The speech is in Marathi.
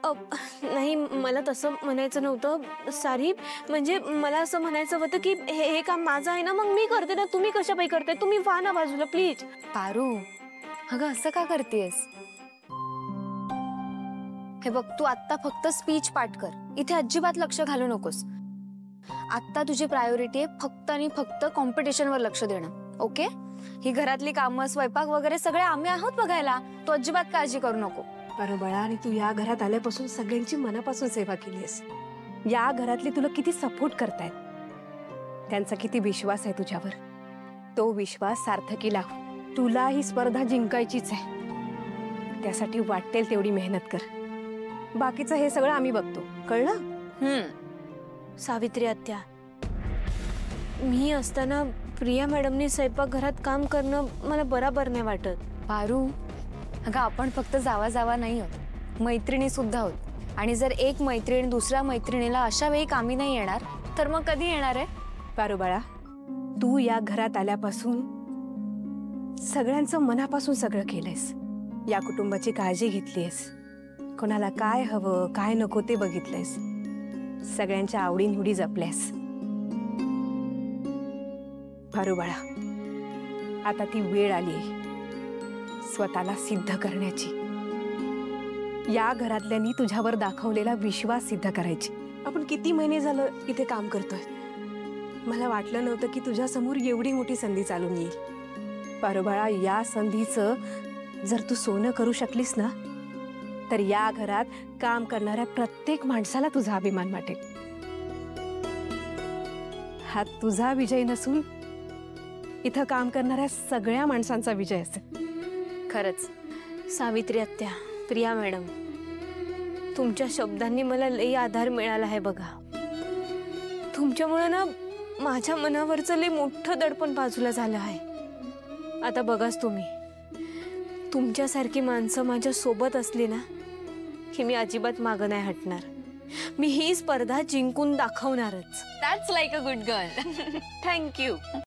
नाही, मला तसं म्हणायचं नव्हतं सारी. म्हणजे मला असं म्हणायचं होतं की हे काम माझं आहे ना, मग मी करते ना, तुम्ही कशापाई करते? तुम्ही व्हा ना बाजूला प्लीज. पारू, अगं असं का करतेस? हे बघ, तू आत्ता फक्त स्पीच पाठ कर, इथे अजिबात लक्ष घालू नकोस. आत्ता तुझी प्रायोरिटी आहे फक्त आणि फक्त कॉम्पिटिशनवर लक्ष देणं, ओके? ही घरातली कामं, स्वयंपाक वगैरे सगळे आम्ही आहोत बघायला. तू अजिबात काळजी करू नको. अरे बाळा, आणि तू या घरात आल्यापासून सगळ्यांची मनापासून सेवा केलीस. या घरातले तुला किती सपोर्ट करतायत, त्यांचा किती विश्वास आहे तुझ्यावर. तो विश्वास सार्थकी लाव. तुला ही स्पर्धा जिंकायचीच आहे, त्यासाठी वाटेल तेवढी मेहनत कर. बाकीचं हे सगळं आम्ही बघतो, कळलं? सावित्री आत्या, मी असताना प्रिया मॅडमनी स्वयंपाकघरात काम करणं मला बरोबर नाही वाटत. पारू, अगं आपण फक्त जावा नाही आहोत, मैत्रिणी सुद्धा आहोत. आणि जर एक मैत्रीण दुसऱ्या मैत्रिणीला अशा वेळी कामी नाही येणार तर मग कधी येणार आहे? पारू बाळा, तू या घरात आल्यापासून सगळ्यांचं मनापासून सगळं केलंयस. या कुटुंबाची काळजी घेतलीयस, कोणाला काय हवं काय नको ते बघितलंयस, सगळ्यांच्या आवडीनिवडी जपल्यास. पारू बाळा, आता ती वेळ आली स्वतःला सिद्ध करण्याची. या घरातल्यांनी तुझ्यावर दाखवलेला विश्वास सिद्ध करायची. आपण किती महिने झालं इथे काम करतोय. मला वाटलं नव्हतं की तुझ्या समोर एवढी मोठी संधी चालून येईल. पारू बाळा, या संधीचं जर तू सोनं करू शकलीस ना, तर या घरात काम करणाऱ्या प्रत्येक माणसाला तुझा अभिमान वाटेल. हा तुझा विजय नसून इथं काम करणाऱ्या सगळ्या माणसांचा विजय असेल. खरंच सावित्री आत्या, प्रिया मॅडम, तुमच्या शब्दांनी मला लई आधार मिळाला आहे बघा. तुमच्यामुळे ना माझ्या मनावरचं लई मोठं दडपण बाजूला झालं आहे. आता बघाच तुम्ही, तुमच्यासारखी माणसं माझ्या सोबत असली ना की मी अजिबात मागं नाही हटणार. मी ही स्पर्धा जिंकून दाखवणारच. That's like a good girl. Thank you.